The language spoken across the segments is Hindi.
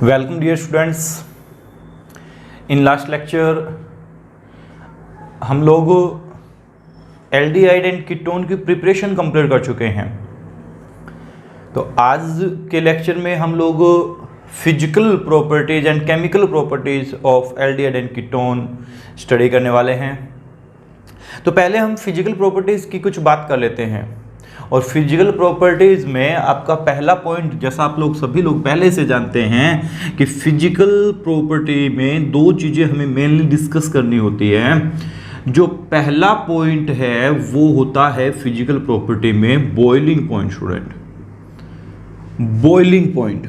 Welcome dear students. In last lecture हम लोग एल्डिहाइड एंड कीटोन की प्रिपरेशन कंप्लीट कर चुके हैं। तो आज के लेक्चर में हम लोग physical properties and chemical properties of aldehyde and ketone study करने वाले हैं। तो पहले हम फिजिकल प्रॉपर्टीज की कुछ बात कर लेते हैं। और फिजिकल प्रॉपर्टीज़ में आपका पहला पॉइंट, जैसा आप लोग सभी लोग पहले से जानते हैं कि फिजिकल प्रॉपर्टी में दो चीज़ें हमें मेनली डिस्कस करनी होती है। जो पहला पॉइंट है वो होता है फिजिकल प्रॉपर्टी में boiling point. Student, boiling point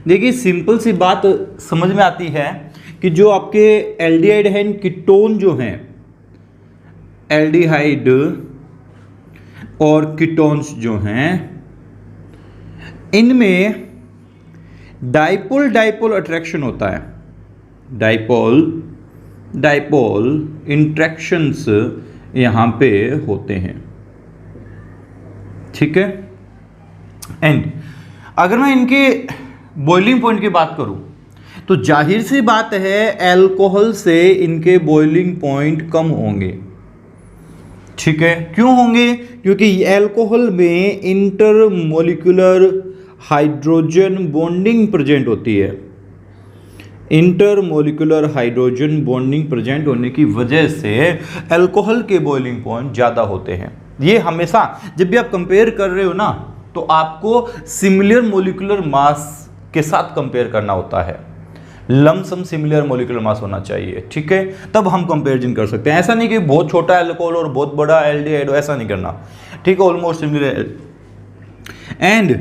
देखिए, सिंपल सी बात समझ में आती है कि जो आपके एल्डिहाइड एंड कीटोन जो हैं, एल्डिहाइड और कीटोन्स जो हैं, इनमें डाइपोल डाइपोल अट्रैक्शन होता है। डाइपोल डाइपोल इंट्रैक्शंस यहां पे होते हैं, ठीक है। एंड अगर मैं इनके बॉइलिंग पॉइंट की बात करूं तो जाहिर सी बात है अल्कोहल से इनके बॉइलिंग पॉइंट कम होंगे, ठीक है। क्यों होंगे? क्योंकि अल्कोहल में इंटरमोलिकुलर हाइड्रोजन बॉन्डिंग प्रेजेंट होती है। इंटरमोलिकुलर हाइड्रोजन बॉन्डिंग प्रेजेंट होने की वजह से अल्कोहल के बॉइलिंग पॉइंट ज़्यादा होते हैं। ये हमेशा जब भी आप कंपेयर कर रहे हो ना, तो आपको सिमिलर मोलिकुलर मास के साथ कंपेयर करना होता है। लमसम सिमिलर मोलिकुलर मास होना चाहिए, ठीक है, तब हम कंपैरिजन कर सकते हैं। ऐसा नहीं कि बहुत छोटा अल्कोहल और बहुत बड़ा एल्डिहाइड, ऐसा नहीं करना, ठीक है, ऑलमोस्ट सिमिलर। एंड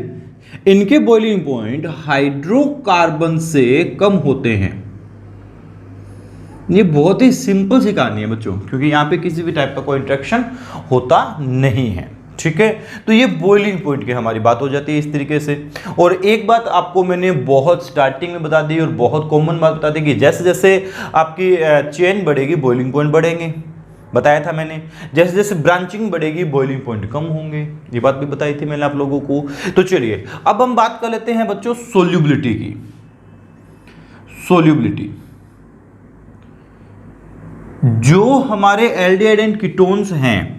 इनके बॉइलिंग पॉइंट हाइड्रोकार्बन से कम होते हैं। ये बहुत ही सिंपल सी कहानी है बच्चों, क्योंकि यहां पे किसी भी टाइप का कोई इंट्रैक्शन होता नहीं है, ठीक है। तो ये बॉइलिंग पॉइंट की हमारी बात हो जाती है इस तरीके से। और एक बात आपको मैंने बहुत स्टार्टिंग में बता दी और बहुत कॉमन बात बता दी कि जैसे जैसे आपकी चेन बढ़ेगी बॉइलिंग पॉइंट बढ़ेंगे, बताया था मैंने। जैसे जैसे ब्रांचिंग बढ़ेगी बॉइलिंग पॉइंट कम होंगे, ये बात भी बताई थी मैंने आप लोगों को। तो चलिए अब हम बात कर लेते हैं बच्चों सोल्यूबिलिटी की। सोल्यूबिलिटी, जो हमारे एल्डिहाइड एंड कीटोन्स हैं,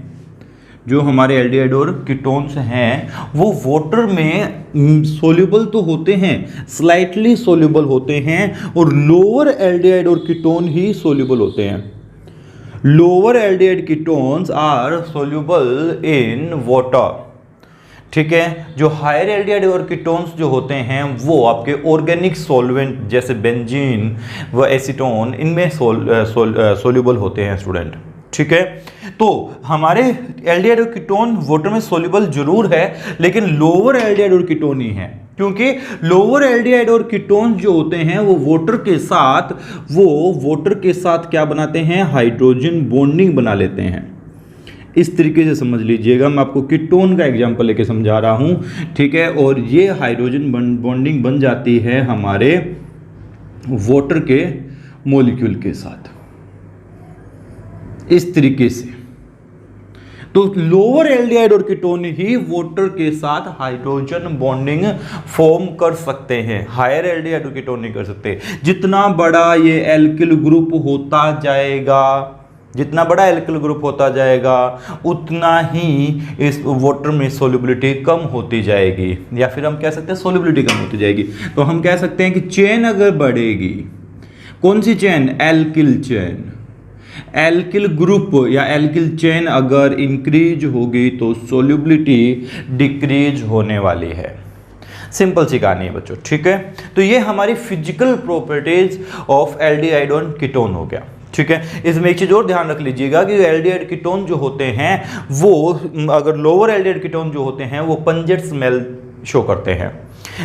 जो हमारे एल्डिहाइड और कीटोन्स हैं, वो वाटर में सोल्यूबल तो होते हैं, स्लाइटली सोल्यूबल होते हैं, और लोअर एल्डिहाइड और कीटोन ही सोल्यूबल होते हैं। Lower aldehyde ketones are soluble in water, ठीक है। जो हायर एल्डिहाइड और कीटोन्स जो होते हैं वो आपके ऑर्गेनिक सॉल्वेंट जैसे बेंजीन व एसीटोन, इनमें सोल्यूबल होते हैं स्टूडेंट, ठीक है। तो हमारे एल्डिहाइड और कीटोन वाटर में सोल्यूबल जरूर है, लेकिन लोअर एल्डिहाइड और कीटोन ही है, क्योंकि लोअर एल्डिहाइड और कीटोन जो होते हैं वो वाटर के साथ क्या बनाते हैं? हाइड्रोजन बॉन्डिंग बना लेते हैं। इस तरीके से समझ लीजिएगा, मैं आपको कीटोन का एग्जांपल लेके समझा रहा हूं, ठीक है। और ये हाइड्रोजन बॉन्डिंग बन जाती है हमारे वाटर के मॉलिक्यूल के साथ, इस तरीके से। तो लोअर एल्डिहाइड और कीटोन ही वाटर के साथ हाइड्रोजन बॉन्डिंग फॉर्म कर सकते हैं, हायर एल्डिहाइड और कीटोन नहीं कर सकते। जितना बड़ा ये एल्किल ग्रुप होता जाएगा, जितना बड़ा एल्किल ग्रुप होता जाएगा, उतना ही इस वाटर में सोल्यूबिलिटी कम होती जाएगी, या फिर हम कह सकते हैं सोल्यूबिलिटी कम होती जाएगी। तो हम कह सकते हैं कि चेन अगर बढ़ेगी, कौन सी chain? Alkyl chain. Alkyl group या एल्किल चेन अगर इंक्रीज होगी तो सोल्यूबिलिटी डिक्रीज होने वाली है। सिंपल सी कहानी है बच्चों, ठीक है। तो ये हमारी फिजिकल प्रॉपर्टीज ऑफ एल्डिहाइड और कीटोन हो गया, ठीक है। इसमें एक चीज और ध्यान रख लीजिएगा कि एल्डिहाइड कीटोन जो होते हैं वो, अगर लोअर एल्डिहाइड कीटोन जो होते हैं वो पंजेंट स्मेल शो करते हैं।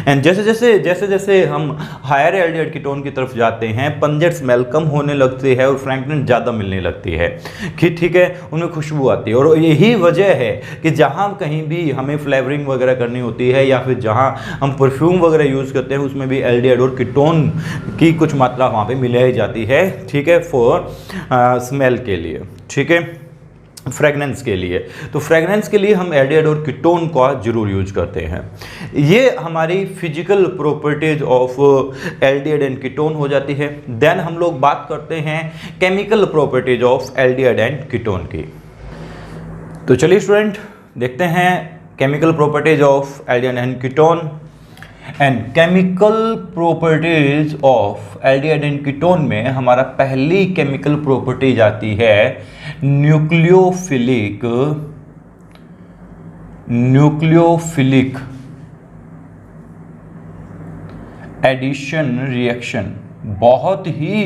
एंड जैसे जैसे हम हायर एल्डिहाइड कीटोन की तरफ जाते हैं, पंजेंट स्मेल कम होने लगती है और फ्रैंकनेस ज़्यादा मिलने लगती है, ठीक है, उनमें खुशबू आती है। और यही वजह है कि जहाँ कहीं भी हमें फ्लेवरिंग वगैरह करनी होती है या फिर जहाँ हम परफ्यूम वगैरह यूज़ करते हैं, उसमें भी एल्डिहाइड और कीटोन की कुछ मात्रा वहाँ पर मिलाई जाती है, ठीक है, फॉर स्मेल के लिए, ठीक है। फ्रेगनेंस के लिए। तो फ्रेगनेंस के लिए हम एल्डिहाइड और कीटोन का जरूर यूज करते हैं। ये हमारी physical properties of aldehyde and ketone हो जाती है। देन हम लोग बात करते हैं chemical properties of aldehyde and ketone की। तो चलिए स्टूडेंट देखते हैं chemical properties of aldehyde and ketone. And chemical properties of aldehyde and ketone में हमारा पहली केमिकल प्रॉपर्टीज आती है न्यूक्लियोफिलिक एडिशन रिएक्शन। बहुत ही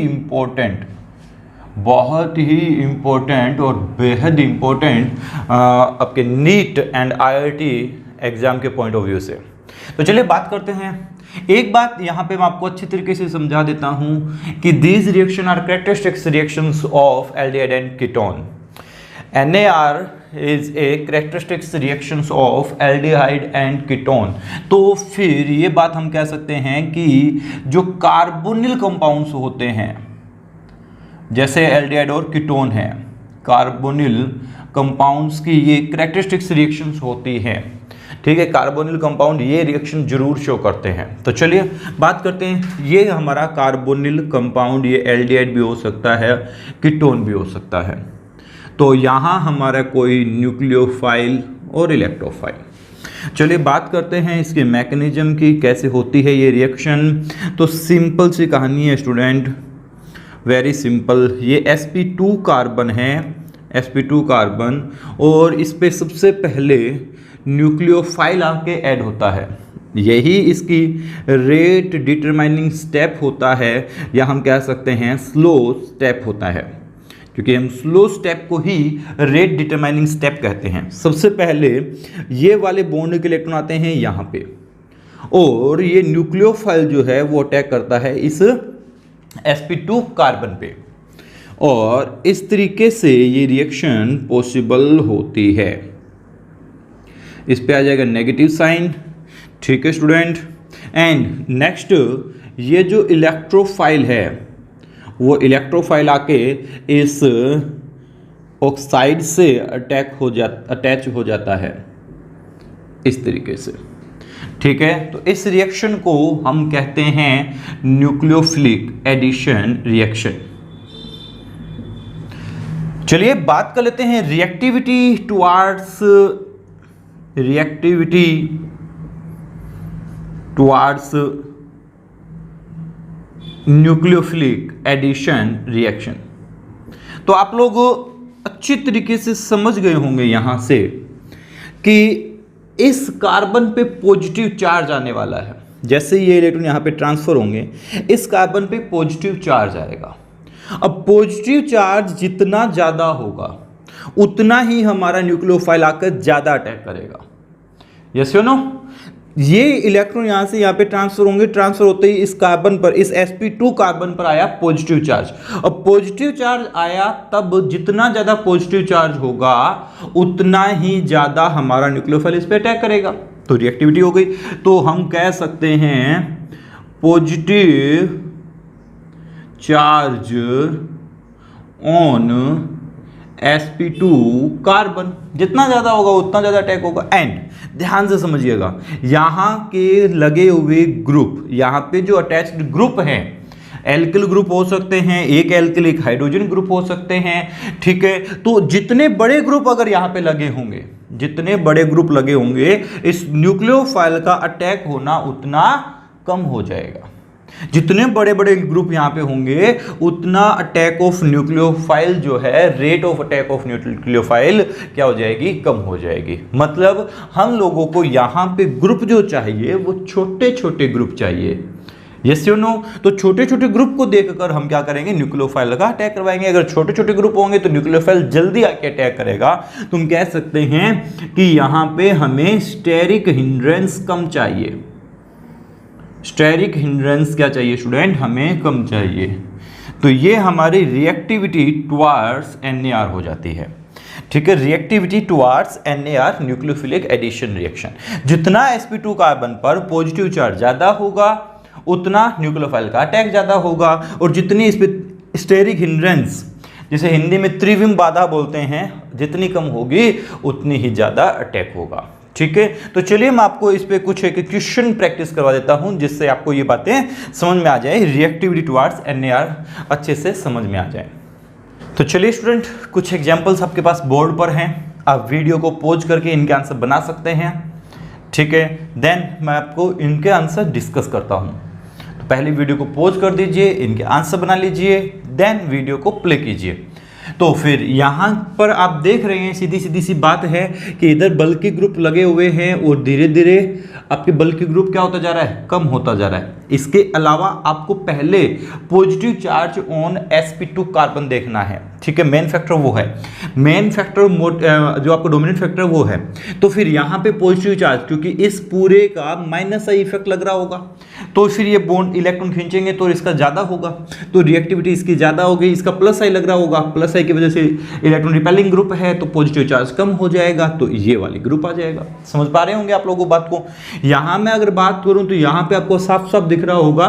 इंपॉर्टेंट और बेहद इंपॉर्टेंट आपके नीट एंड आईआईटी एग्जाम के पॉइंट ऑफ व्यू से। तो चलिए बात करते हैं। एक बात यहाँ पे मैं आपको अच्छी तरीके से समझा देता हूँ कि these reaction are characteristics reactions of aldehyde and ketone. NAR is a characteristics reactions of aldehyde and ketone. तो फिर ये बात हम कह सकते हैं कि जो कार्बोनिल कंपाउंड्स होते हैं, जैसे एल्डिहाइड और कीटोन है, कार्बोनिल कंपाउंड्स की ये कैरेक्टरिस्टिक्स रिएक्शंस होती हैं। ठीक है, कार्बोनिल कंपाउंड ये रिएक्शन जरूर शो करते हैं। तो चलिए बात करते हैं। ये हमारा कार्बोनिल कंपाउंड, ये एल्डिहाइड भी हो सकता है, कीटोन भी हो सकता है। तो यहाँ हमारा कोई न्यूक्लियोफाइल और इलेक्ट्रोफाइल। चलिए बात करते हैं इसके मैकेनिज्म की, कैसे होती है ये रिएक्शन। तो सिंपल सी कहानी है स्टूडेंट, वेरी सिंपल। ये sp2 कार्बन है, sp2 कार्बन, और इस पे सबसे पहले न्यूक्लियोफाइल आके ऐड होता है। यही इसकी रेट डिटरमाइनिंग स्टेप होता है, या हम कह सकते हैं स्लो स्टेप होता है, क्योंकि हम स्लो स्टेप को ही रेट डिटरमाइनिंग स्टेप कहते हैं। सबसे पहले ये वाले बॉन्ड के इलेक्ट्रॉन आते हैं यहाँ पे, और ये न्यूक्लियोफाइल जो है वो अटैक करता है इस sp2 कार्बन पे, और इस तरीके से ये रिएक्शन पॉसिबल होती है। इस पे आ जाएगा नेगेटिव साइन। ठीक है स्टूडेंट। एंड नेक्स्ट, ये जो इलेक्ट्रोफाइल है वो इलेक्ट्रोफाइल आके इस ऑक्साइड से अटैच हो जाता है इस तरीके से। ठीक है, तो इस रिएक्शन को हम कहते हैं न्यूक्लियोफिलिक एडिशन रिएक्शन। चलिए बात कर लेते हैं reactivity towards nucleophilic addition reaction. तो आप लोग अच्छी तरीके से समझ गए होंगे यहां से कि इस कार्बन पे पॉजिटिव चार्ज आने वाला है। जैसे ये इलेक्ट्रॉन यहां पे ट्रांसफर होंगे, इस कार्बन पे पॉजिटिव चार्ज आएगा। अब पॉजिटिव चार्ज जितना ज़्यादा होगा उतना ही हमारा न्यूक्लियोफाइल आकर ज़्यादा अटैक करेगा। यस यू नो, ये इलेक्ट्रॉन यहाँ से यहाँ पे ट्रांसफर होंगे, ट्रांसफर होते ही इस कार्बन पर, इस sp2 कार्बन पर आया पॉजिटिव चार्ज। अब पॉजिटिव चार्ज आया, तब जितना ज़्यादा पॉजिटिव चार्ज होगा उतना ही ज़्यादा हमारा न्यूक्लियोफाइल इस पर अटैक करेगा। तो रिएक्टिविटी हो गई। तो हम कह सकते हैं positive charge on sp2 carbon, जितना ज़्यादा होगा उतना ज़्यादा अटैक होगा। एंड ध्यान से समझिएगा, यहाँ के लगे हुए ग्रुप, यहाँ पे जो अटैच्ड ग्रुप हैं, एल्किल ग्रुप हो सकते हैं, एक एल्किल एक हाइड्रोजन ग्रुप हो सकते हैं। ठीक है, तो जितने बड़े ग्रुप अगर यहाँ पे लगे होंगे, जितने बड़े ग्रुप लगे होंगे, इस न्यूक्लियोफाइल का अटैक होना उतना कम हो जाएगा। जितने बड़े बड़े ग्रुप यहाँ पे होंगे उतना अटैक ऑफ न्यूक्लियोफाइल जो है, rate of attack of nucleophile क्या हो जाएगी, कम हो जाएगी। मतलब हम लोगों को यहाँ पे ग्रुप जो चाहिए वो छोटे छोटे ग्रुप चाहिए। यस यू नो, तो छोटे छोटे ग्रुप को देखकर हम क्या करेंगे, न्यूक्लियोफाइल का अटैक करवाएंगे। अगर छोटे छोटे ग्रुप होंगे तो न्यूक्लियोफाइल जल्दी आके अटैक करेगा। तुम कह सकते हैं कि यहाँ पे हमें स्टेरिक हिंड्रेंस कम चाहिए। स्टेरिक हिंड्रेंस क्या चाहिए स्टूडेंट, हमें कम चाहिए। तो ये हमारी रिएक्टिविटी टुवार्ड्स NAR हो जाती है। ठीक है, reactivity towards NAR nucleophilic addition reaction. जितना sp2 कार्बन पर पॉजिटिव चार्ज ज़्यादा होगा उतना न्यूक्लियोफाइल का अटैक ज़्यादा होगा, और जितनी इस पर स्टेरिक हिंड्रेंस जिसे हिंदी में त्रिविम बाधा बोलते हैं, जितनी कम होगी उतनी ही ज़्यादा अटैक होगा। ठीक है, तो चलिए मैं आपको इस पे कुछ एक क्वेश्चन प्रैक्टिस करवा देता हूं, जिससे आपको ये बातें समझ में आ जाए, रिएक्टिविटी टुवार्ड्स NAR अच्छे से समझ में आ जाए। तो चलिए स्टूडेंट, कुछ एग्जांपल्स आपके पास बोर्ड पर हैं, आप वीडियो को पॉज करके इनके आंसर बना सकते हैं। ठीक है, देन मैं आपको इनके आंसर डिस्कस करता हूं। तो पहले वीडियो को पॉज कर दीजिए, इनके आंसर बना लीजिए, देन वीडियो को प्ले कीजिए। तो फिर यहाँ पर आप देख रहे हैं, सीधी सीधी सी बात है कि इधर बल्कि ग्रुप लगे हुए हैं और धीरे धीरे आपके बल्कि ग्रुप क्या होता जा रहा है, कम होता जा रहा है। इसके अलावा आपको पहले positive charge on sp2 carbon देखना है। ठीक है, मेन फैक्टर वो है, मेन फैक्टर जो आपको डोमिनेंट फैक्टर वो है। तो फिर यहाँ पे पॉजिटिव चार्ज, क्योंकि इस पूरे का माइनस आई इफेक्ट लग रहा होगा, तो फिर ये बॉन्ड इलेक्ट्रॉन खींचेंगे तो इसका ज़्यादा होगा, तो रिएक्टिविटी इसकी ज़्यादा होगी। इसका प्लस आई लग रहा होगा, प्लस आई की वजह से इलेक्ट्रॉन रिपेलिंग ग्रुप है, तो पॉजिटिव चार्ज कम हो जाएगा, तो ये वाली ग्रुप आ जाएगा। समझ पा रहे होंगे आप लोगों को बात को। यहाँ मैं अगर बात करूँ तो यहाँ पे आपको साफ साफ दिख रहा होगा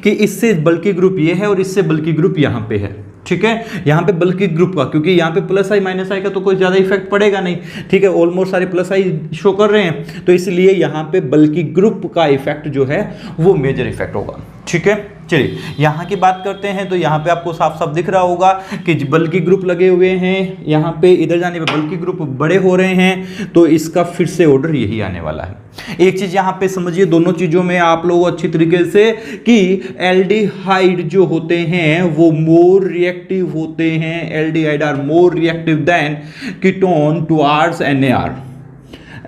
कि इससे बल्कि ग्रुप ये है और इससे बल्कि ग्रुप यहाँ पे है। ठीक है, यहाँ पे बल्कि ग्रुप का, क्योंकि यहाँ पे प्लस आई माइनस आई का तो कोई ज़्यादा इफेक्ट पड़ेगा नहीं। ठीक है, ऑलमोस्ट सारे प्लस आई शो कर रहे हैं, तो इसलिए यहाँ पे बल्कि ग्रुप का इफेक्ट जो है वो मेजर इफेक्ट होगा। ठीक है, चलिए यहाँ की बात करते हैं। तो यहाँ पे आपको साफ साफ दिख रहा होगा कि बल्कि ग्रुप लगे हुए हैं, यहाँ पे इधर जाने पे बल्कि ग्रुप बड़े हो रहे हैं, तो इसका फिर से ऑर्डर यही आने वाला है। एक चीज यहाँ पे समझिए, दोनों चीजों में आप लोग अच्छी तरीके से, कि एल्डिहाइड जो होते हैं वो मोर रिएक्टिव होते हैं, aldehyde are more reactive than ketone towards NAR।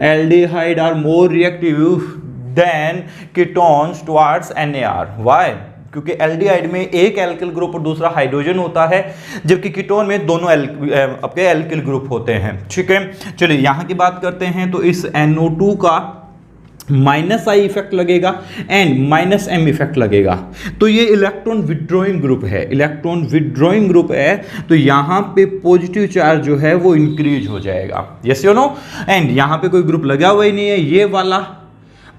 Aldehyde are more reactive than ketones towards NAR। Why? क्योंकि एल्डिहाइड में एक एल्किल ग्रुप और दूसरा हाइड्रोजन होता है, जबकि कीटोन में दोनों आपके एल्किल ग्रुप होते हैं। ठीक है, चलिए यहाँ की बात करते हैं। तो इस NO2 का माइनस आई इफेक्ट लगेगा एंड माइनस M इफेक्ट लगेगा, तो ये इलेक्ट्रॉन विड्रॉइंग ग्रुप है, इलेक्ट्रॉन विड्रॉइंग ग्रुप है, तो यहाँ पे पॉजिटिव चार्ज जो है वो इंक्रीज हो जाएगा। यस और नो? एंड यहाँ पे कोई ग्रुप लगा हुआ ही नहीं है, ये वाला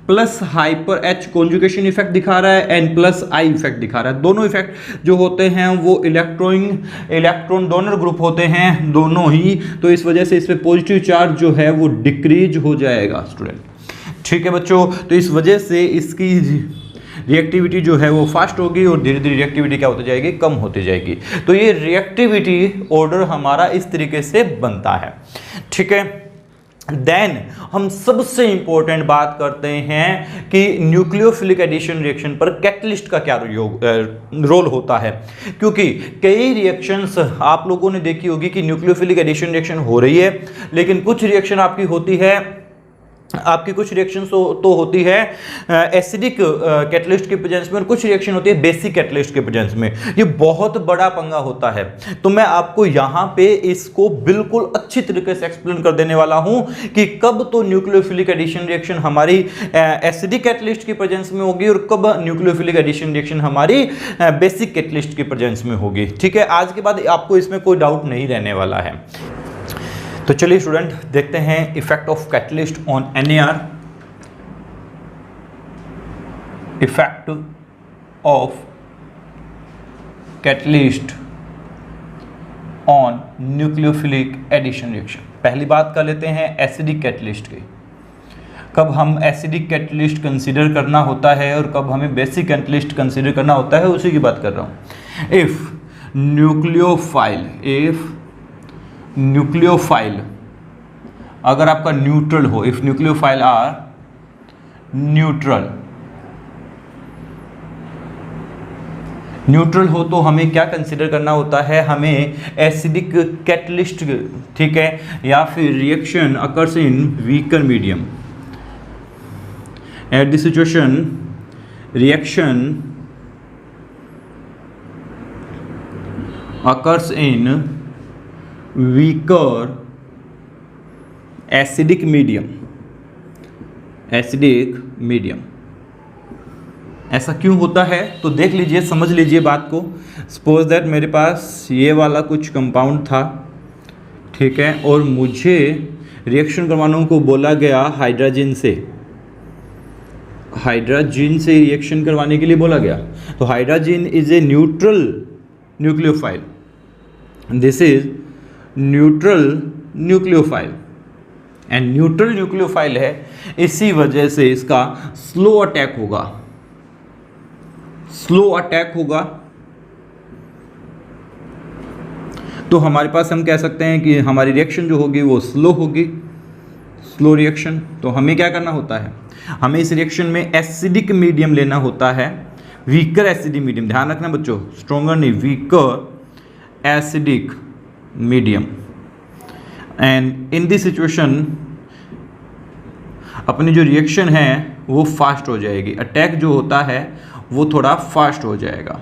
plus hyper H conjugation effect दिखा रहा है एंड प्लस आई इफेक्ट दिखा रहा है। दोनों इफेक्ट जो होते हैं वो इलेक्ट्रॉन डोनर ग्रुप होते हैं दोनों ही, तो इस वजह से इस पे पॉजिटिव चार्ज जो है वो डिक्रीज हो जाएगा स्टूडेंट। ठीक है बच्चों, तो इस वजह से इसकी रिएक्टिविटी जो है वो फास्ट होगी और धीरे धीरे रिएक्टिविटी क्या होती जाएगी, कम होती जाएगी। तो ये रिएक्टिविटी ऑर्डर हमारा इस तरीके से बनता है। ठीक है, देन हम सबसे इंपॉर्टेंट बात करते हैं कि न्यूक्लियोफिलिक एडिशन रिएक्शन पर कैटलिस्ट का क्या रोल होता है। क्योंकि कई रिएक्शंस आप लोगों ने देखी होगी कि न्यूक्लियोफिलिक एडिशन रिएक्शन हो रही है, लेकिन कुछ रिएक्शन आपकी होती है, आपकी कुछ रिएक्शन तो होती है एसिडिक कैटलिस्ट के प्रेजेंस में, और कुछ रिएक्शन होती है बेसिक कैटलिस्ट के प्रेजेंस में। ये बहुत बड़ा पंगा होता है, तो मैं आपको यहाँ पे इसको बिल्कुल अच्छी तरीके से एक्सप्लेन कर देने वाला हूँ कि कब तो न्यूक्लियोफिलिक एडिशन रिएक्शन हमारी एसिडिक कैटलिस्ट के प्रेजेंस में होगी और कब न्यूक्लियोफिलिक एडिशन रिएक्शन हमारी बेसिक कैटलिस्ट के प्रेजेंस में होगी। ठीक है, आज के बाद आपको इसमें कोई डाउट नहीं रहने वाला है। तो चलिए स्टूडेंट देखते हैं effect of catalyst on NAR। Effect of catalyst on nucleophilic addition reaction. पहली बात कर लेते हैं एसिडिक कैटलिस्ट की। कब हम एसिडिक कैटलिस्ट कंसीडर करना होता है और कब हमें बेसिक कैटलिस्ट कंसीडर करना होता है, उसी की बात कर रहा हूँ। इफ न्यूक्लियोफाइल अगर आपका न्यूट्रल हो, इफ न्यूक्लियोफाइल आर न्यूट्रल हो, तो हमें क्या कंसीडर करना होता है, हमें एसिडिक कैटलिस्ट, ठीक है, या फिर reaction occurs in beaker medium. At this situation reaction occurs in beaker acidic medium. ऐसा क्यों होता है तो देख लीजिए, समझ लीजिए बात को। सपोज दैट मेरे पास ये वाला कुछ कंपाउंड था, ठीक है, और मुझे रिएक्शन करवाने को बोला गया हाइड्रोजन से रिएक्शन करवाने के लिए बोला गया। तो hydrogen is a neutral nucleophile, this is neutral nucleophile and neutral nucleophile है, इसी वजह से इसका स्लो अटैक होगा, स्लो अटैक होगा। तो हमारे पास हम कह सकते हैं कि हमारी रिएक्शन जो होगी वो स्लो होगी, स्लो रिएक्शन। तो हमें क्या करना होता है, हमें इस रिएक्शन में एसिडिक मीडियम लेना होता है, वीकर एसिडिक मीडियम, ध्यान रखना बच्चों, स्ट्रॉन्गर नहीं, weaker acidic medium. And in this situation अपनी जो रिएक्शन है वो फास्ट हो जाएगी, अटैक जो होता है वो थोड़ा फास्ट हो जाएगा,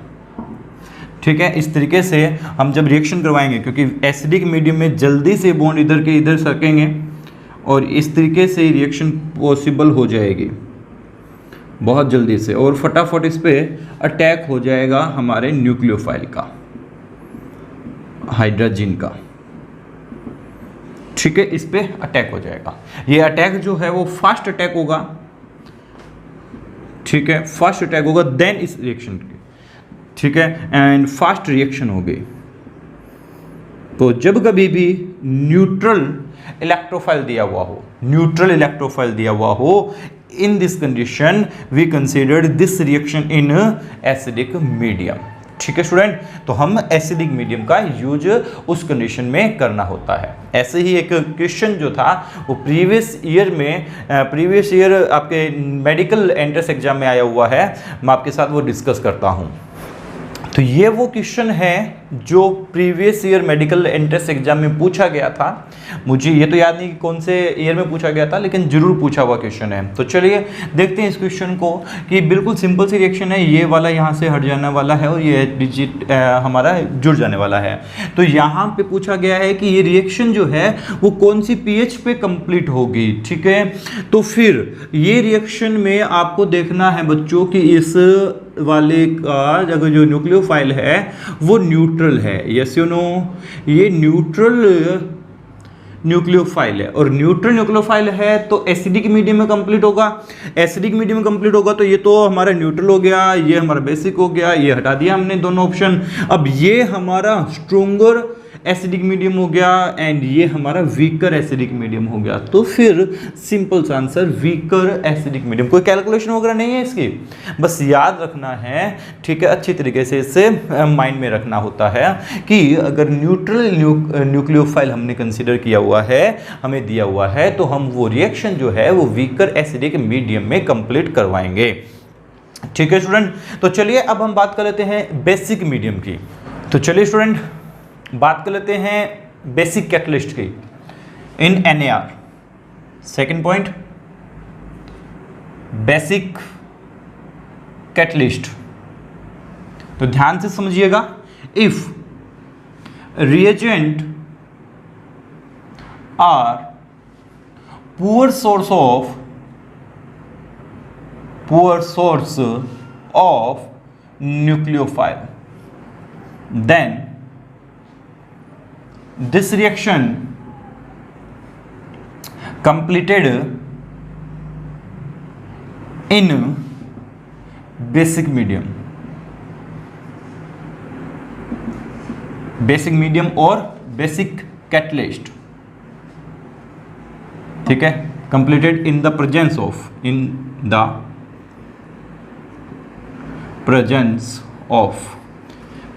ठीक है। इस तरीके से हम जब रिएक्शन करवाएंगे, क्योंकि एसिडिक मीडियम में जल्दी से बॉन्ड इधर के इधर सरकेंगे और इस तरीके से रिएक्शन पॉसिबल हो जाएगी बहुत जल्दी से, और फटाफट इस पे अटैक हो जाएगा हमारे न्यूक्लियोफाइल का, हाइड्रोजन का, ठीक है। इस पे अटैक हो जाएगा। ये अटैक जो है वो फास्ट अटैक होगा, ठीक है, फास्ट अटैक होगा देन इस रिएक्शन की, ठीक है, एंड फास्ट रिएक्शन होगी। तो जब कभी भी न्यूट्रल इलेक्ट्रोफाइल दिया हुआ हो, न्यूट्रल इलेक्ट्रोफाइल दिया हुआ हो, in this condition we consider this reaction in acidic medium, ठीक है स्टूडेंट। तो हम एसिडिक मीडियम का यूज उस कंडीशन में करना होता है। ऐसे ही एक क्वेश्चन जो था वो प्रीवियस ईयर आपके मेडिकल एंट्रेंस एग्जाम में आया हुआ है, मैं आपके साथ वो डिस्कस करता हूँ। तो ये वो क्वेश्चन है जो previous year medical entrance exam में पूछा गया था। मुझे ये तो याद नहीं कि कौन से ईयर में पूछा गया था, लेकिन जरूर पूछा हुआ क्वेश्चन है। तो चलिए देखते हैं इस क्वेश्चन को, कि बिल्कुल सिंपल सी रिएक्शन है, ये वाला यहाँ से हट जाने वाला है और ये डिजिट हमारा जुड़ जाने वाला है। तो यहाँ पे पूछा गया है कि ये रिएक्शन जो है वो कौन सी pH पे कंप्लीट होगी, ठीक है। तो फिर ये रिएक्शन में आपको देखना है बच्चों कि इस वाले का अगर जो न्यूक्लियोफाइल है वो न्यूट्रल है, यस यू नो, ये न्यूट्रल न्यूक्लियोफाइल है, और न्यूट्रल न्यूक्लियोफाइल है तो एसिडिक मीडियम में कंप्लीट होगा। एसिडिक मीडियम में कंप्लीट होगा तो ये तो हमारा न्यूट्रल हो गया, ये हमारा बेसिक हो गया, ये हटा दिया हमने दोनों ऑप्शन। अब ये हमारा स्ट्रोंगर एसिडिक मीडियम हो गया एंड ये हमारा वीकर एसिडिक मीडियम हो गया। तो फिर सिंपल सा आंसर वीकर एसिडिक मीडियम। कोई कैलकुलेशन वगैरह नहीं है इसकी, बस याद रखना है, ठीक है, अच्छी तरीके से इसे माइंड में रखना होता है कि अगर न्यूट्रल न्यूक्लियोफाइल हमने कंसीडर किया हुआ है, हमें दिया हुआ है, तो हम वो रिएक्शन जो है वो वीकर एसिडिक मीडियम में कंप्लीट करवाएंगे, ठीक है स्टूडेंट। तो चलिए अब हम बात कर लेते हैं बेसिक मीडियम की। तो चलिए स्टूडेंट बात कर लेते हैं बेसिक कैटलिस्ट की इन NaR। Second point, basic catalyst. तो ध्यान से समझिएगा, if reagent are poor source of nucleophile, then this reaction completed in basic medium, और बेसिक कैटलिस्ट, ठीक है, completed in the presence of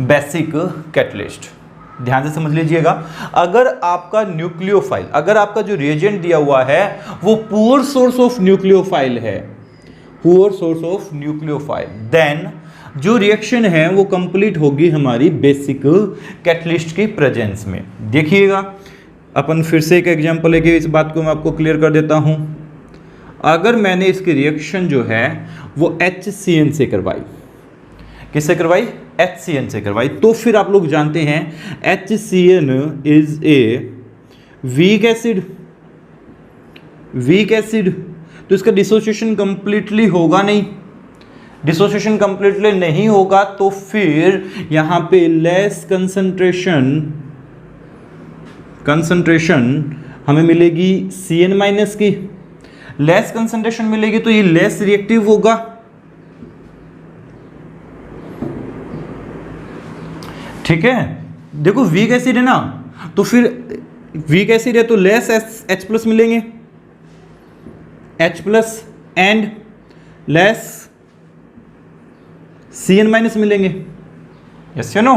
basic catalyst. ध्यान से समझ लीजिएगा, अगर आपका न्यूक्लियोफाइल, अगर आपका जो रिएजेंट दिया हुआ है वो पुअर सोर्स ऑफ न्यूक्लियोफाइल है, देन जो रिएक्शन है वो कंप्लीट होगी हमारी बेसिक कैटलिस्ट की प्रेजेंस में। देखिएगा, अपन फिर से एक एग्जांपल लेके इस बात को मैं आपको क्लियर कर देता हूं। अगर मैंने इसकी रिएक्शन जो है वो HCN से करवाई, किससे करवाई? HCN से करवाई, तो फिर आप लोग जानते हैं HCN is a weak acid, तो इसका डिसोसिएशन कंप्लीटली होगा नहीं, डिसोसिएशन कंप्लीटली नहीं होगा, तो फिर यहां पे लेस कंसंट्रेशन हमें मिलेगी CN- की, लेस कंसंट्रेशन मिलेगी तो ये लेस रिएक्टिव होगा, ठीक है, देखो वीक एसिड है ना, तो फिर वीक एसिड है तो लेस H प्लस मिलेंगे, H plus and less Cn minus मिलेंगे, यस या नो।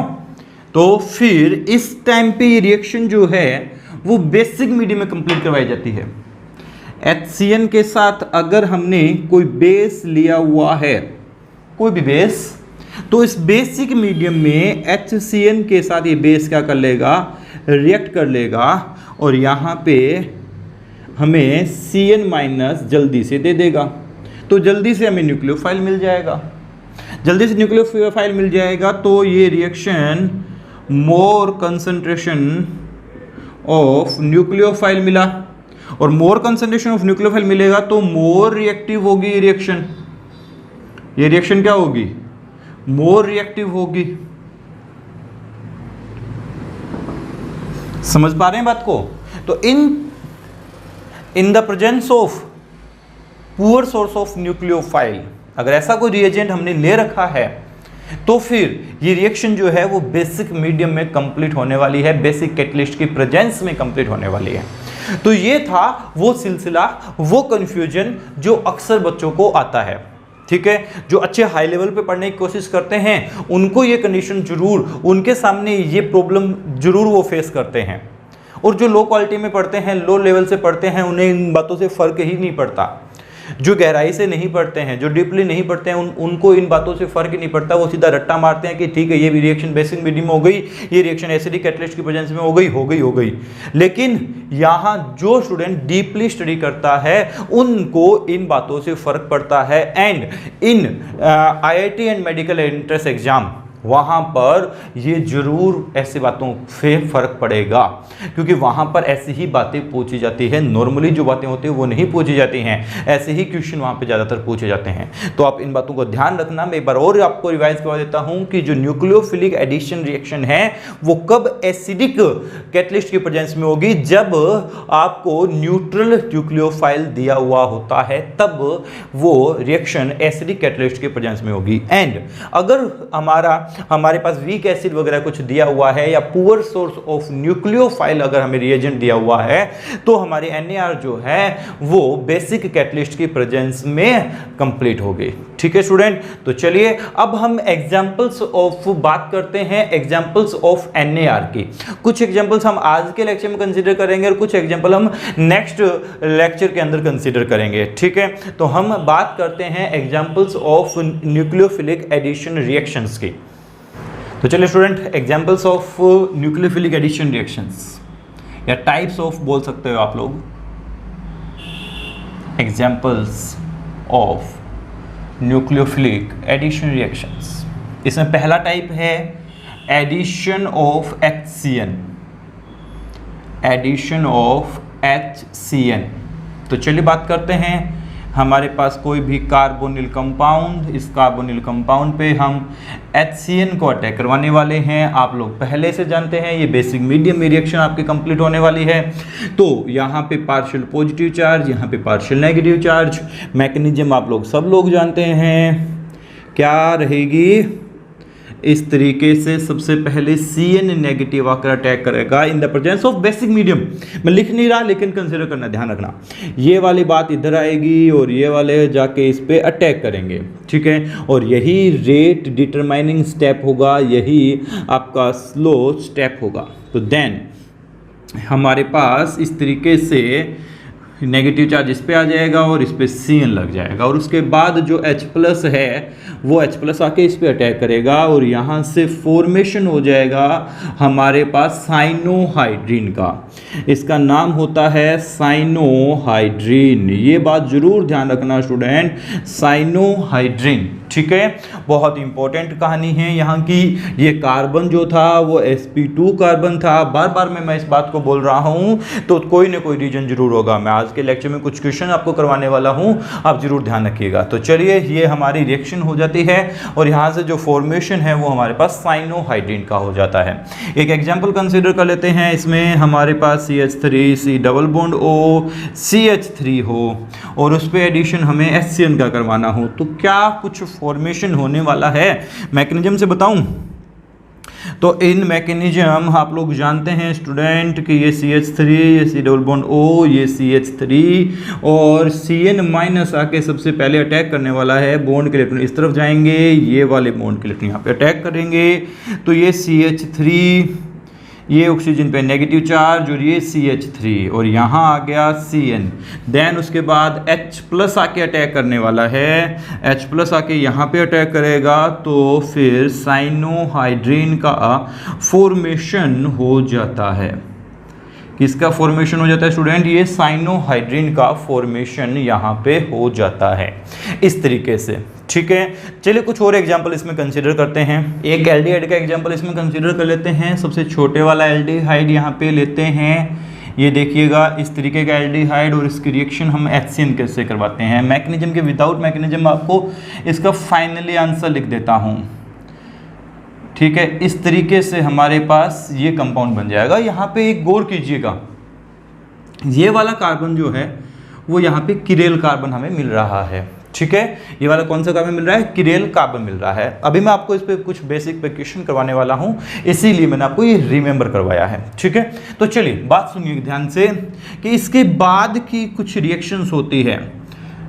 तो फिर इस टाइम पे ये रिएक्शन जो है वो बेसिक मीडियम में कंप्लीट करवाई जाती है। HCN के साथ अगर हमने कोई बेस लिया हुआ है, कोई भी बेस, तो इस बेसिक मीडियम में HCN के साथ ये बेस क्या कर लेगा, रिएक्ट कर लेगा और यहाँ पे हमें Cn माइनस जल्दी से दे देगा। तो जल्दी से हमें न्यूक्लियोफाइल मिल जाएगा, जल्दी से न्यूक्लियोफाइल मिल जाएगा। तो ये reaction more concentration of nucleophile मिला, और मोर कंसंट्रेशन ऑफ न्यूक्लियोफाइल मिलेगा तो मोर रिएक्टिव होगी ये रिएक्शन। ये रिएक्शन क्या होगी, मोर रिएक्टिव होगी। समझ पा रहे हैं बात को? तो in the presence of poor source of nucleophile, अगर ऐसा कोई रिएजेंट हमने ले रखा है तो फिर ये रिएक्शन जो है वो बेसिक मीडियम में कंप्लीट होने वाली है, बेसिक कैटलिस्ट की प्रेजेंस में कंप्लीट होने वाली है। तो ये था वो सिलसिला, वो कंफ्यूजन जो अक्सर बच्चों को आता है, ठीक है। जो अच्छे हाई लेवल पे पढ़ने की कोशिश करते हैं उनको ये कंडीशन जरूर, उनके सामने ये प्रॉब्लम जरूर वो फेस करते हैं। और जो लो क्वालिटी में पढ़ते हैं, लो लेवल से पढ़ते हैं, उन्हें इन बातों से फर्क ही नहीं पड़ता। जो गहराई से नहीं पढ़ते हैं, जो डीपली नहीं पढ़ते हैं, उनको इन बातों से फर्क ही नहीं पड़ता। वो सीधा रट्टा मारते हैं कि ठीक है ये भी रिएक्शन बेसिक मीडियम में हो गई, ये रिएक्शन एसिडिक कैटलिस्ट की प्रेजेंस में हो गई। लेकिन यहाँ जो स्टूडेंट डीपली स्टडी करता है उनको इन बातों से फर्क पड़ता है। And in IIT and medical entrance exam, वहाँ पर ये जरूर ऐसी बातों से फर्क पड़ेगा, क्योंकि वहाँ पर ऐसी ही बातें पूछी जाती है। नॉर्मली जो बातें होती हैं वो नहीं पूछी जाती हैं, ऐसे ही क्वेश्चन वहाँ पे ज़्यादातर पूछे जाते हैं। तो आप इन बातों को ध्यान रखना। मैं एक बार और आपको रिवाइज करवा देता हूँ कि जो न्यूक्लियोफिलिक एडिशन रिएक्शन है वो कब एसिडिक कैटलिस्ट की प्रेजेंस में होगी, जब आपको न्यूट्रल न्यूक्लियोफाइल दिया हुआ होता है, तब वो रिएक्शन एसिडिक कैटलिस्ट की प्रेजेंस में होगी। एंड अगर हमारे पास वीक एसिड वगैरह कुछ दिया हुआ है या पुअर सोर्स ऑफ न्यूक्लियोफाइल अगर हमें रिएजेंट दिया हुआ है, तो हमारी NaR जो है वो बेसिक कैटलिस्ट की प्रेजेंस में कंप्लीट होगी। ठीक है स्टूडेंट, तो चलिए अब हम एग्जांपल्स ऑफ बात करते हैं, एग्जांपल्स ऑफ NaR की। कुछ एग्जांपल्स हम आज के लेक्चर में कंसीडर करेंगे और कुछ एग्जांपल हम नेक्स्ट लेक्चर के अंदर कंसीडर करेंगे। ठीक है, तो हम बात करते हैं examples of nucleophilic addition reactions की। तो चलिए student, examples of nucleophilic addition reactions या टाइप्स ऑफ बोल सकते हो आप लोग। Examples of nucleophilic addition reactions, इसमें पहला टाइप है addition of HCN, addition of HCN। तो चलिए बात करते हैं। हमारे पास कोई भी कार्बोनिल कंपाउंड, इस कार्बोनिल कंपाउंड पे हम HCN को अटैक करवाने वाले हैं। आप लोग पहले से जानते हैं ये बेसिक मीडियम में रिएक्शन आपकी कंप्लीट होने वाली है। तो यहाँ पे पार्शियल पॉजिटिव चार्ज, यहाँ पे पार्शियल नेगेटिव चार्ज। मैकेनिज्म आप लोग सब लोग जानते हैं, क्या रहेगी इस तरीके से। सबसे पहले Cn नेगेटिव आकर अटैक करेगा in the presence of basic medium. मैं लिख नहीं रहा लेकिन कंसीडर करना, ध्यान रखना। ये वाली बात इधर आएगी और ये वाले जाके इस पे अटैक करेंगे। ठीक है, और यही रेट डिटरमाइनिंग स्टेप होगा, यही आपका स्लो स्टेप होगा। तो देन हमारे पास इस तरीके से नेगेटिव चार्ज इस पे आ जाएगा और इस पे Cn लग जाएगा, और उसके बाद जो H प्लस है वो H प्लस आके इस पे अटैक करेगा और यहाँ से फॉर्मेशन हो जाएगा हमारे पास साइनोहाइड्रीन का। इसका नाम होता है साइनोहाइड्रीन। ये बात जरूर ध्यान रखना स्टूडेंट, साइनोहाइड्रीन। ठीक है, बहुत इंपॉर्टेंट कहानी है यहाँ की। ये कार्बन जो था वो sp2 कार्बन था। बार बार मैं इस बात को बोल रहा हूँ, तो कोई ना कोई रीजन जरूर होगा। मैं आज के लेक्चर में कुछ क्वेश्चन आपको करवाने वाला हूँ, आप जरूर ध्यान रखिएगा। तो चलिए, ये हमारी रिएक्शन हो जाती है और यहाँ से जो फॉर्मेशन है वो हमारे पास साइनोहाइड्रीन का हो जाता है। एक एग्जाम्पल कंसिडर कर लेते हैं। इसमें हमारे पास CH3 C double bond O CH3 हो और उस पर एडिशन हमें HCN का करवाना हो, तो क्या कुछ फॉर्मेशन होने वाला है। मैकेनिज्म से बताऊं तो इन मैकेनिज्म आप लोग जानते हैं स्टूडेंट कि ये CH3, ये C डबल बॉन्ड O, ये CH3 और Cn माइनस आके सबसे पहले अटैक करने वाला है बॉन्ड के इलेक्ट्रॉन इस तरफ जाएंगे, ये वाले बॉन्ड के इलेक्ट्रॉन यहाँ पे अटैक करेंगे। तो ये CH3, ये ऑक्सीजन पे नेगेटिव चार्ज और ये CH3 और यहाँ आ गया Cn। देन उसके बाद H प्लस आके अटैक करने वाला है, H प्लस आके यहाँ पे अटैक करेगा तो फिर साइनोहाइड्रीन का फॉर्मेशन हो जाता है। किसका फॉर्मेशन हो जाता है स्टूडेंट? ये साइनोहाइड्रीन का फॉर्मेशन यहाँ पे हो जाता है इस तरीके से। ठीक है, चलिए कुछ और एग्जांपल इसमें कंसीडर करते हैं। एक एल्डिहाइड का एग्जांपल इसमें कंसीडर कर लेते हैं। सबसे छोटे वाला एल्डिहाइड यहाँ पे लेते हैं। ये देखिएगा इस तरीके का एल्डिहाइड और इसकी रिएक्शन हम HCN कैसे करवाते हैं। मैकेनिज्म के विदाउट मैकेनिज्म आपको इसका फाइनली आंसर लिख देता हूँ। ठीक है, इस तरीके से हमारे पास ये कंपाउंड बन जाएगा। यहाँ पे एक गौर कीजिएगा, ये वाला कार्बन जो है वो यहाँ पे किरेल कार्बन हमें मिल रहा है। ठीक है, ये वाला कौन सा कार्बन मिल रहा है? किरेल कार्बन मिल रहा है। अभी मैं आपको इस पे कुछ बेसिक क्वेश्चन करवाने वाला हूँ, इसीलिए मैंने आपको ये रिमेंबर करवाया है। ठीक है, तो चलिए बात सुनिए ध्यान से कि इसके बाद की कुछ रिएक्शंस होती है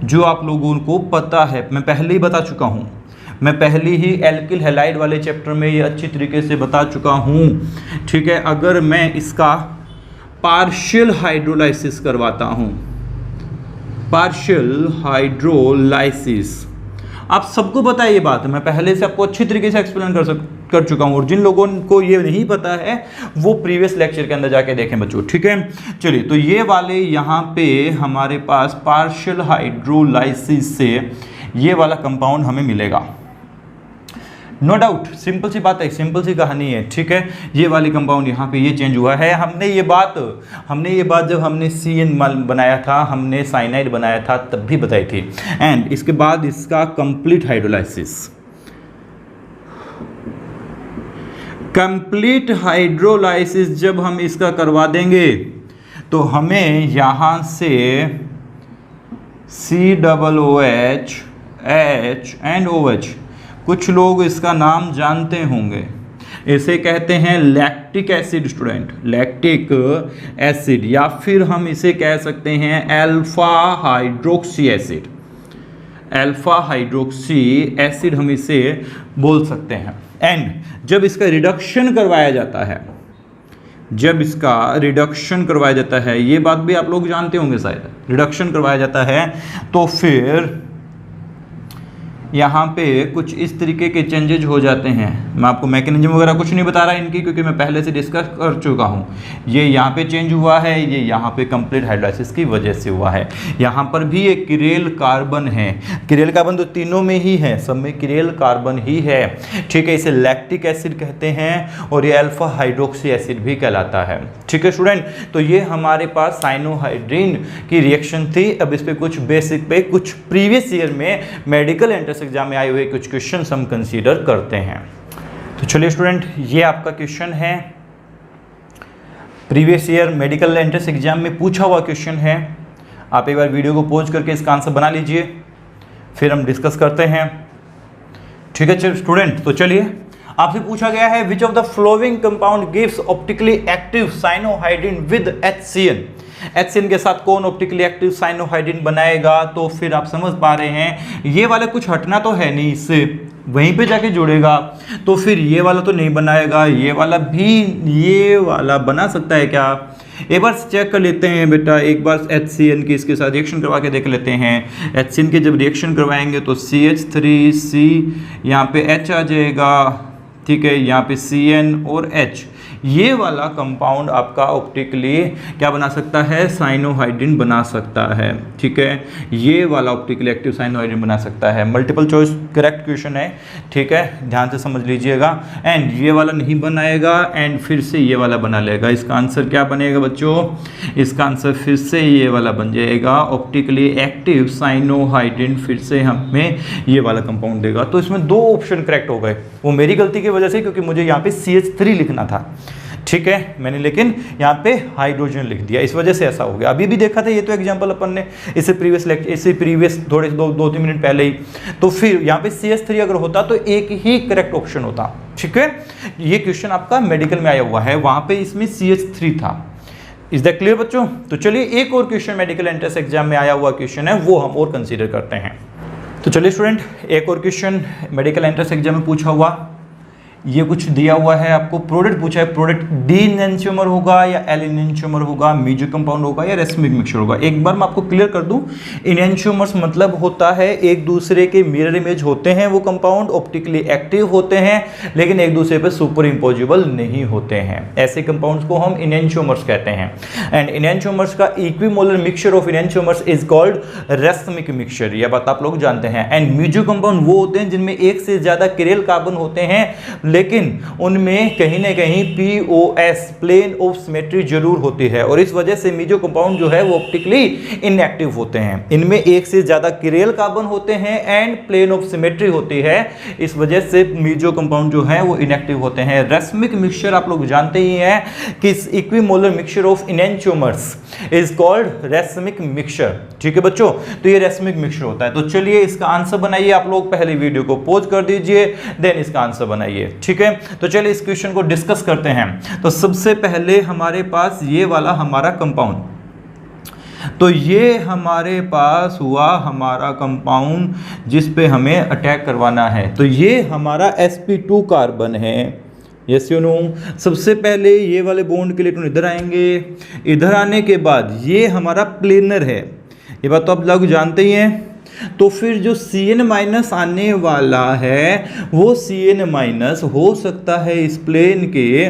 जो आप लोगों को पता है, मैं पहले ही बता चुका हूँ। मैं पहले ही एल्किल हैलाइड वाले चैप्टर में ये अच्छी तरीके से बता चुका हूँ। ठीक है, अगर मैं इसका पार्शियल हाइड्रोलाइसिस करवाता हूँ, पार्शियल हाइड्रोलाइसिस, आप सबको पता है ये बात, मैं पहले से आपको अच्छी तरीके से एक्सप्लेन कर चुका हूँ। और जिन लोगों को ये नहीं पता है वो प्रीवियस लेक्चर के अंदर जाके देखें बच्चों। ठीक है, चलिए तो ये वाले यहाँ पे हमारे पास पार्शियल हाइड्रोलाइसिस से ये वाला कंपाउंड हमें मिलेगा। नो डाउट, सिंपल सी बात है, सिंपल सी कहानी है। ठीक है, ये वाली कंपाउंड यहाँ पे ये चेंज हुआ है। हमने ये बात जब हमने CN बनाया था, हमने साइनाइड बनाया था, तब भी बताई थी। एंड इसके बाद इसका कंप्लीट हाइड्रोलाइसिस, कंप्लीट हाइड्रोलाइसिस जब हम इसका करवा देंगे तो हमें यहाँ से COOH, H एंड OH, कुछ लोग इसका नाम जानते होंगे, इसे कहते हैं lactic acid student, lactic acid, या फिर हम इसे कह सकते हैं alpha hydroxy acid, alpha hydroxy acid हम इसे बोल सकते हैं। एंड जब इसका रिडक्शन करवाया जाता है, जब इसका रिडक्शन करवाया जाता है, ये बात भी आप लोग जानते होंगे शायद, रिडक्शन करवाया जाता है तो फिर यहाँ पे कुछ इस तरीके के चेंजेज हो जाते हैं। मैं आपको मैकेनिज्म वगैरह कुछ नहीं बता रहा इनकी, क्योंकि मैं पहले से डिस्कस कर चुका हूँ। ये यहाँ पे चेंज हुआ है, ये यहाँ पे कंप्लीट हाइड्रोलाइसिस की वजह से हुआ है। यहाँ पर भी एक किरेल कार्बन है, किरेल कार्बन तो तीनों में ही है, सब में किरेल कार्बन ही है। ठीक है, इसे लैक्टिक एसिड कहते हैं और ये अल्फा हाइड्रोक्सी एसिड भी कहलाता है। ठीक है स्टूडेंट, तो ये हमारे पास साइनोहाइड्रीन की रिएक्शन थी। अब इस पर कुछ बेसिक पे कुछ प्रीवियस ईयर में मेडिकल एंट्रेंस एग्जाम में आए हुए कुछ क्वेश्चन हम कंसीडर करते हैं। तो चलिए स्टूडेंट, ये आपका क्वेश्चन है, previous year medical entrance exam में पूछा हुआ क्वेश्चन है। आप एक बार वीडियो को पॉज करके इसका आंसर बना लीजिए, फिर हम डिस्कस करते हैं। ठीक है स्टूडेंट, तो चलिए आपसे पूछा गया है which of the flowing compound gives optically active cyanohydrin with HCN। HCN के साथ कौन ऑप्टिकली एक्टिव साइनोहाइड्रीन बनाएगा? तो फिर आप समझ पा रहे हैं ये वाला कुछ हटना तो है नहीं, इससे वहीं पे जाके जुड़ेगा, तो फिर ये वाला तो नहीं बनाएगा, ये वाला भी, ये वाला बना सकता है क्या? एक बार चेक कर लेते हैं बेटा, एक बार HCN की इसके साथ रिएक्शन करवा के देख लेते हैं। HCN के जब रिएक्शन करवाएंगे तो CH3C यहाँ पे H आ जाएगा। ठीक है, यहाँ पे Cn और H, ये वाला कंपाउंड आपका ऑप्टिकली क्या बना सकता है? साइनोहाइड्रीन बना सकता है। ठीक है, ये वाला ऑप्टिकली एक्टिव साइनोहाइड्रीन बना सकता है। मल्टीपल चॉइस करेक्ट क्वेश्चन है। ठीक है, ध्यान से समझ लीजिएगा। एंड ये वाला नहीं बनाएगा एंड फिर से ये वाला बना लेगा। इसका आंसर क्या बनेगा बच्चों? इसका आंसर फिर से ये वाला बन जाएगा, ऑप्टिकली एक्टिव साइनोहाइड्रीन फिर से हमें ये वाला कंपाउंड देगा। तो इसमें दो ऑप्शन करेक्ट हो गए, वो मेरी गलती की वजह से, क्योंकि मुझे यहाँ पे CH3 लिखना था। ठीक है, मैंने लेकिन यहाँ पे हाइड्रोजन लिख दिया, इस वजह से ऐसा हो गया। अभी भी देखा था, ये तो एग्जांपल अपन ने इससे प्रीवियस थोड़े 2-3 मिनट पहले ही। तो फिर यहाँ पे CH3 अगर होता तो एक ही करेक्ट ऑप्शन होता। ठीक है, ये क्वेश्चन आपका मेडिकल में आया हुआ है, वहां पे इसमें CH3 था। इज दैट क्लियर बच्चों? तो चलिए एक और क्वेश्चन मेडिकल एंट्रेंस एग्जाम में आया हुआ क्वेश्चन है, वो हम और कंसीडर करते हैं। तो चलिए स्टूडेंट, एक और क्वेश्चन मेडिकल एंट्रेंस एग्जाम में पूछा हुआ, ये कुछ दिया हुआ है आपको, प्रोडक्ट पूछा है, प्रोडक्ट डी एनेंटियोमर होगा या एल एनेंटियोमर होगा, मेजो कंपाउंड होगा या रेसमिक मिक्सचर होगा। एक बार मैं आपको क्लियर कर दूं, एनेंटियोमर्स मतलब होता है एक दूसरे के मिरर इमेज होते हैं, वो कंपाउंड ऑप्टिकली एक्टिव होते हैं लेकिन एक दूसरे पर सुपर इम्पोजिबल नहीं होते हैं, ऐसे कंपाउंड्स को हम एनेंटियोमर्स कहते हैं। एंड एनेंटियोमर्स का equimolar mixture of enantiomers is called racemic mixture, यह बात आप लोग जानते हैं। एंड मेजो कंपाउंड वो होते हैं जिनमें एक से ज्यादा किरेल कार्बन होते हैं लेकिन उनमें कहीं ना कहीं POS प्लेन ऑफ सिमेट्री जरूर होती है, और इस वजह से मेजो कंपाउंड जो है वो ऑप्टिकली इनएक्टिव होते हैं। इनमें एक से ज्यादा किरेल कार्बन होते हैं एंड प्लेन ऑफ सिमेट्री होती है, इस वजह से मेजो कंपाउंड जो है वो इनएक्टिव होते हैं। रेसमिक मिक्सचर आप लोग जानते ही हैं कि equimolar mixture of enantiomers is called racemic mixture. ठीक है बच्चों, तो ये रेसमिक मिक्सचर होता है। तो चलिए इसका आंसर बनाइए, आप लोग पहले वीडियो को पॉज कर दीजिए, देन इसका आंसर बनाइए। ठीक है, तो चलिए इस क्वेश्चन को डिस्कस करते हैं। तो सबसे पहले हमारे पास ये वाला हमारा कंपाउंड, तो ये हमारे पास हुआ हमारा कंपाउंड जिस पे हमें अटैक करवाना है। तो ये हमारा sp2 कार्बन है, यस यू नो। सबसे पहले ये वाले बॉन्ड के इलेक्ट्रॉन इधर आएंगे, इधर आने के बाद ये हमारा प्लेनर है, ये बात तो आप लोग जानते ही हैं। तो फिर जो Cn- आने वाला है वो Cn- हो सकता है इस प्लेन के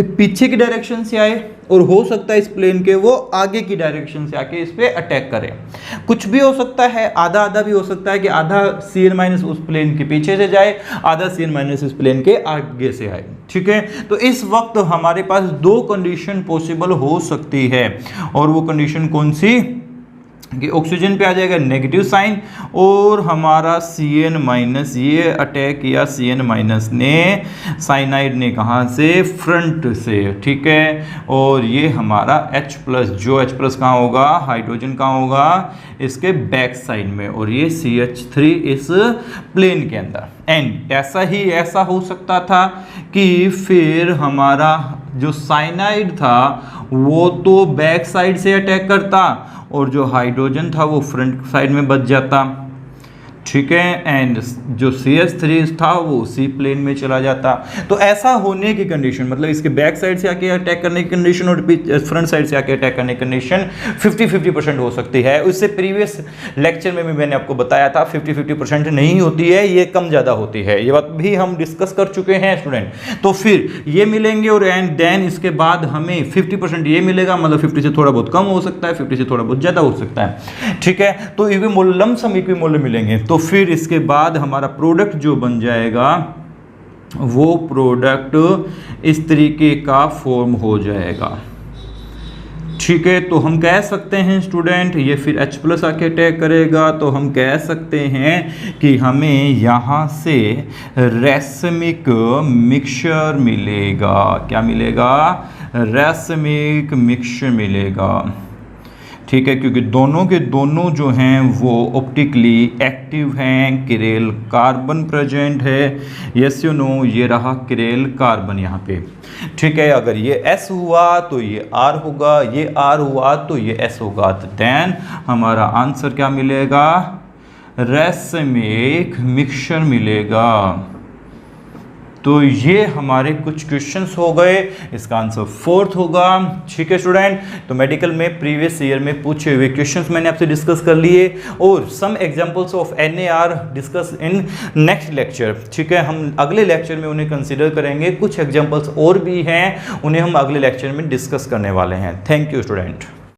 पीछे की डायरेक्शन से आए, और हो सकता है इस प्लेन के वो आगे की डायरेक्शन से आके इस पे अटैक करे। कुछ भी हो सकता है, आधा आधा भी हो सकता है कि आधा Cn- उस प्लेन के पीछे से जाए, आधा Cn- इस प्लेन के आगे से आए। ठीक है, तो इस वक्त हमारे पास 2 कंडीशन पॉसिबल हो सकती है, और वो कंडीशन कौन सी कि ऑक्सीजन पे आ जाएगा नेगेटिव साइन, और हमारा Cn- ये अटैक किया Cn- ने, साइनाइड ने कहाँ से, फ्रंट से। ठीक है, और ये हमारा H+, जो H+ कहाँ होगा, हाइड्रोजन कहाँ होगा, इसके बैक साइड में, और ये CH3 इस प्लेन के अंदर। एंड ऐसा हो सकता था कि फिर हमारा जो साइनाइड था वो तो बैक साइड से अटैक करता, और जो हाइड्रोजन था वो फ्रंट साइड में बच जाता। ठीक है, एंड जो CH3 था वो उसी प्लेन में चला जाता। तो ऐसा होने की कंडीशन, मतलब इसके बैक साइड से आके अटैक करने की कंडीशन और फ्रंट साइड से आके अटैक करने की कंडीशन 50-50% हो सकती है। उससे प्रीवियस लेक्चर में भी मैंने आपको बताया था 50-50% नहीं होती है, ये कम ज़्यादा होती है, ये बात भी हम डिस्कस कर चुके हैं स्टूडेंट। तो फिर ये मिलेंगे, और एंड देन इसके बाद हमें 50% ये मिलेगा, मतलब 50 से थोड़ा बहुत कम हो सकता है, 50 से थोड़ा बहुत ज़्यादा हो सकता है। ठीक है, तो इक्विमोलर मिलेंगे। तो फिर इसके बाद हमारा प्रोडक्ट जो बन जाएगा वो प्रोडक्ट इस तरीके का फॉर्म हो जाएगा। ठीक है, तो हम कह सकते हैं स्टूडेंट, ये फिर H+ आके अटैक करेगा, तो हम कह सकते हैं कि हमें यहाँ से रेसमिक मिक्सचर मिलेगा। क्या मिलेगा, रेसमिक मिक्सचर मिलेगा। ठीक है, क्योंकि दोनों के दोनों जो हैं वो ऑप्टिकली एक्टिव हैं, किरेल कार्बन प्रेजेंट है, यस यू नो, ये रहा किरेल कार्बन यहाँ पे। ठीक है, अगर ये S हुआ तो ये R होगा, ये R हुआ तो ये S होगा, तो देन हमारा आंसर क्या मिलेगा, रेसमिक मिक्सचर मिलेगा। तो ये हमारे कुछ क्वेश्चंस हो गए, इसका आंसर 4th होगा। ठीक है स्टूडेंट, तो मेडिकल में प्रीवियस ईयर में पूछे हुए क्वेश्चंस मैंने आपसे डिस्कस कर लिए, और some examples of NAR discuss in next lecture. ठीक है, हम अगले लेक्चर में उन्हें कंसीडर करेंगे, कुछ एग्जांपल्स और भी हैं, उन्हें हम अगले लेक्चर में डिस्कस करने वाले हैं। Thank you student.